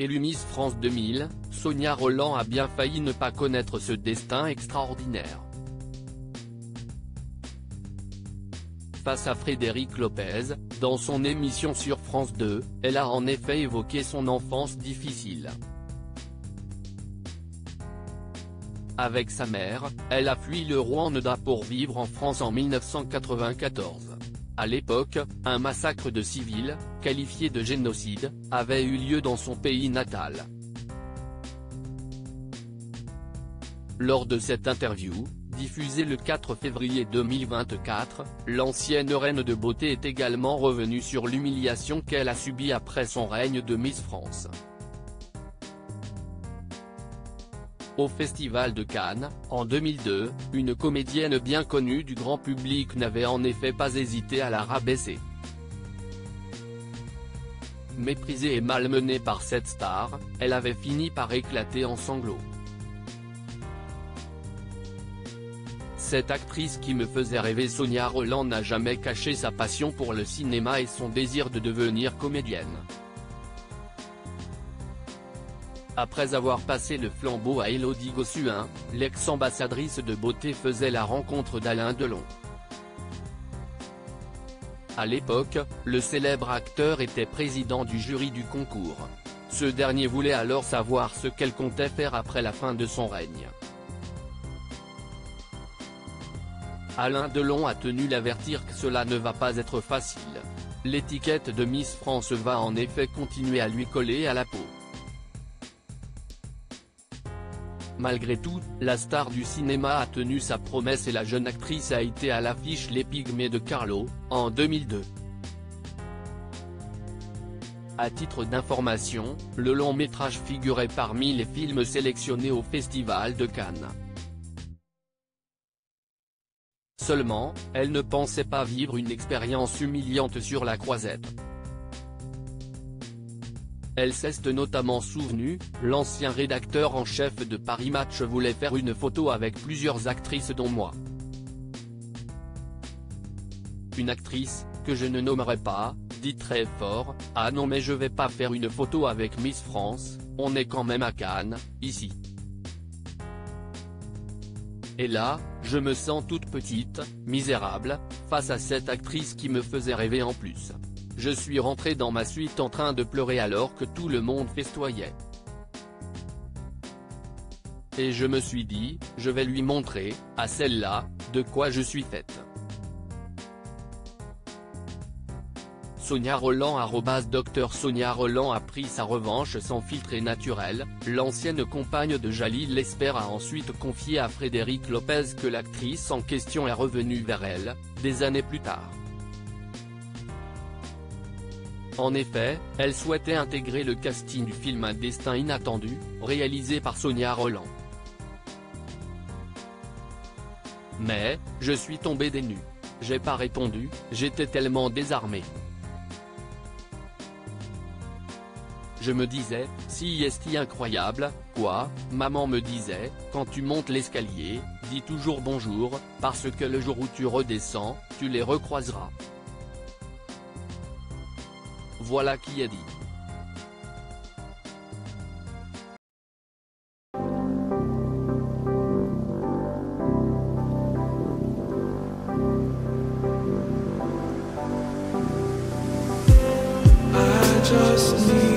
Élue Miss France 2000, Sonia Rolland a bien failli ne pas connaître ce destin extraordinaire. Face à Frédéric Lopez, dans son émission sur France 2, elle a en effet évoqué son enfance difficile. Avec sa mère, elle a fui le Rwanda pour vivre en France en 1994. À l'époque, un massacre de civils, qualifié de génocide, avait eu lieu dans son pays natal. Lors de cette interview, diffusée le 4 février 2024, l'ancienne reine de beauté est également revenue sur l'humiliation qu'elle a subie après son règne de Miss France. Au Festival de Cannes, en 2002, une comédienne bien connue du grand public n'avait en effet pas hésité à la rabaisser. Méprisée et malmenée par cette star, elle avait fini par éclater en sanglots. Cette actrice qui me faisait rêver, Sonia Rolland, n'a jamais caché sa passion pour le cinéma et son désir de devenir comédienne. Après avoir passé le flambeau à Élodie Gossuin, l'ex-ambassadrice de beauté faisait la rencontre d'Alain Delon. À l'époque, le célèbre acteur était président du jury du concours. Ce dernier voulait alors savoir ce qu'elle comptait faire après la fin de son règne. Alain Delon a tenu l'avertir que cela ne va pas être facile. L'étiquette de Miss France va en effet continuer à lui coller à la peau. Malgré tout, la star du cinéma a tenu sa promesse et la jeune actrice a été à l'affiche Les Pygmées de Carlo, en 2002. À titre d'information, le long-métrage figurait parmi les films sélectionnés au Festival de Cannes. Seulement, elle ne pensait pas vivre une expérience humiliante sur la croisette. Elle s'est notamment souvenue, l'ancien rédacteur en chef de Paris Match voulait faire une photo avec plusieurs actrices dont moi. Une actrice, que je ne nommerai pas, dit très fort, « Ah non mais je vais pas faire une photo avec Miss France, on est quand même à Cannes, ici. » Et là, je me sens toute petite, misérable, face à cette actrice qui me faisait rêver en plus. Je suis rentré dans ma suite en train de pleurer alors que tout le monde festoyait. Et je me suis dit, je vais lui montrer, à celle-là, de quoi je suis faite. Sonia Rolland @Dr Sonia Rolland a pris sa revanche sans filtre et naturel. L'ancienne compagne de Jalil Lesper a ensuite confié à Frédéric Lopez que l'actrice en question est revenue vers elle, des années plus tard. En effet, elle souhaitait intégrer le casting du film Un destin inattendu, réalisé par Sonia Rolland. Mais, je suis tombée des nues. J'ai pas répondu, j'étais tellement désarmée. Je me disais, si est incroyable, quoi, maman me disait, quand tu montes l'escalier, dis toujours bonjour, parce que le jour où tu redescends, tu les recroiseras. Voilà qui est dit. I just need